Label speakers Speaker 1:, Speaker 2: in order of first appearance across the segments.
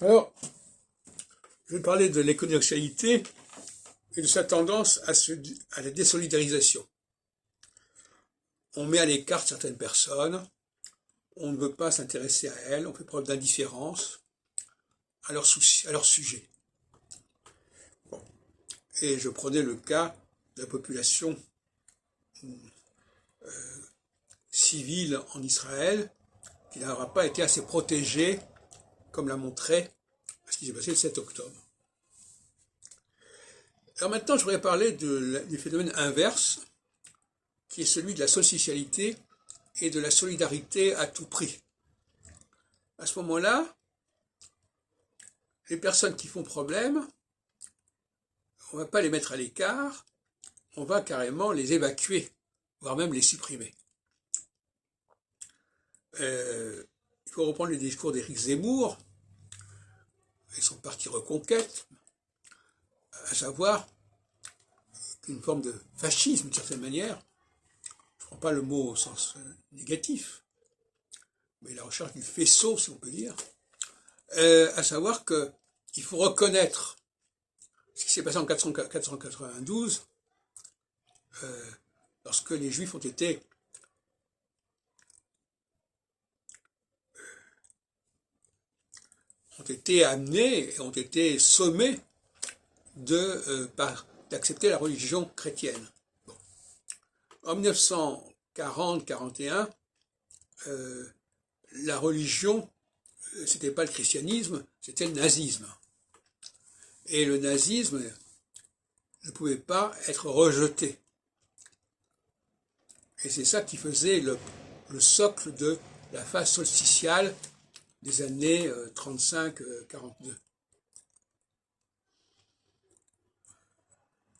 Speaker 1: Alors, je vais parler de l'économique et de sa tendance à la désolidarisation. On met à l'écart certaines personnes, on ne veut pas s'intéresser à elles, on fait preuve d'indifférence à leurs soucis, à leur sujet. Bon. Et je prenais le cas de la population civile en Israël, qui n'aura pas été assez protégée, comme l'a montré ce qui s'est passé le 7 octobre. Alors maintenant, je voudrais parler du phénomène inverse, qui est celui de la socialité et de la solidarité à tout prix. À ce moment-là, les personnes qui font problème, on ne va pas les mettre à l'écart, on va carrément les évacuer, voire même les supprimer. Il faut reprendre le discours d'Éric Zemmour et son parti Reconquête, à savoir qu'une forme de fascisme, d'une certaine manière, je ne prends pas le mot au sens négatif, mais la recherche du faisceau, si on peut dire, à savoir qu'il faut reconnaître ce qui s'est passé en 492, lorsque les Juifs ont été amenés et ont été sommés d'accepter la religion chrétienne. Bon. En 1940-41, la religion, c'était pas le christianisme, c'était le nazisme. Et le nazisme ne pouvait pas être rejeté. Et c'est ça qui faisait le socle de la phase solsticiale des années 35-42.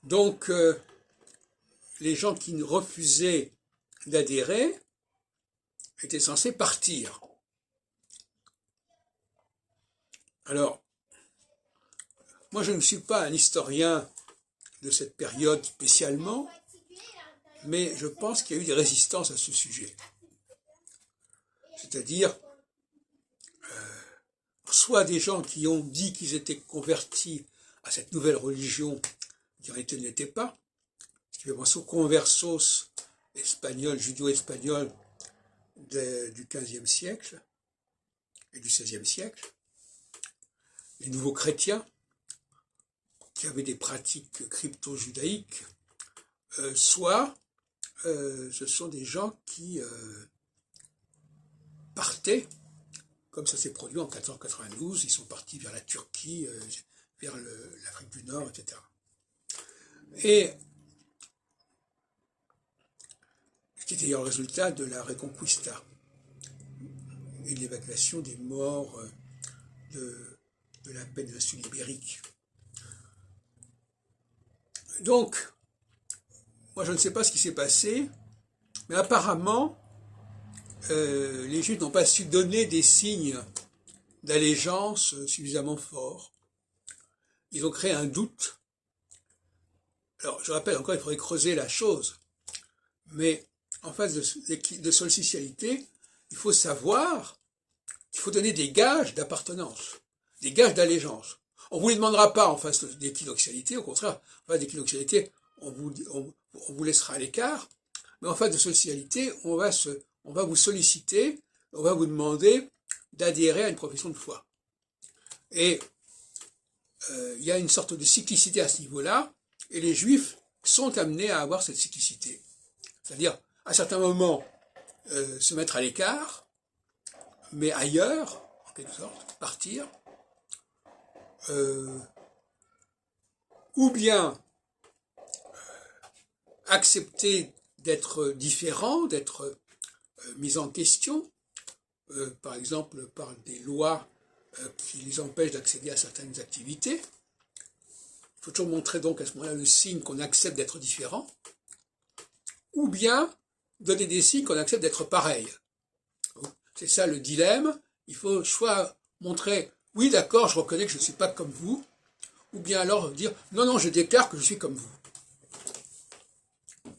Speaker 1: Donc, les gens qui refusaient d'adhérer étaient censés partir. Alors, moi je ne suis pas un historien de cette période spécialement, mais je pense qu'il y a eu des résistances à ce sujet. C'est-à-dire, soit des gens qui ont dit qu'ils étaient convertis à cette nouvelle religion, qui en réalité ne l'étaient pas, ce qui fait penser aux conversos espagnols, judo-espagnols du XVe siècle et du XVIe siècle, les nouveaux chrétiens, qui avaient des pratiques crypto-judaïques, soit ce sont des gens qui partaient, comme ça s'est produit en 1492, ils sont partis vers la Turquie, vers l'Afrique du Nord, etc. Et ce qui était d'ailleurs le résultat de la Reconquista et de l'évacuation des morts de la péninsule ibérique. Donc, moi je ne sais pas ce qui s'est passé, mais apparemment, les Juifs n'ont pas su donner des signes d'allégeance suffisamment forts. Ils ont créé un doute. Alors, je rappelle encore, il faudrait creuser la chose, mais en phase de solsticialité, il faut savoir qu'il faut donner des gages d'appartenance, des gages d'allégeance. On ne vous les demandera pas en phase d'équinoxialité, au contraire, en phase d'équinoxialité, on vous laissera à l'écart, mais en phase de solsticialité, on va vous solliciter, on va vous demander d'adhérer à une profession de foi. Et il y a une sorte de cyclicité à ce niveau-là, et les Juifs sont amenés à avoir cette cyclicité. C'est-à-dire, à certains moments, se mettre à l'écart, mais ailleurs, en quelque sorte, partir, ou bien accepter d'être différent, d'être mis en question, par exemple par des lois qui les empêchent d'accéder à certaines activités. Il faut toujours montrer donc à ce moment-là le signe qu'on accepte d'être différent, ou bien donner des signes qu'on accepte d'être pareil. C'est ça le dilemme. Il faut soit montrer, oui d'accord, je reconnais que je ne suis pas comme vous, ou bien alors dire, non, non, je déclare que je suis comme vous.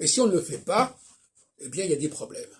Speaker 1: Et si on ne le fait pas, eh bien il y a des problèmes.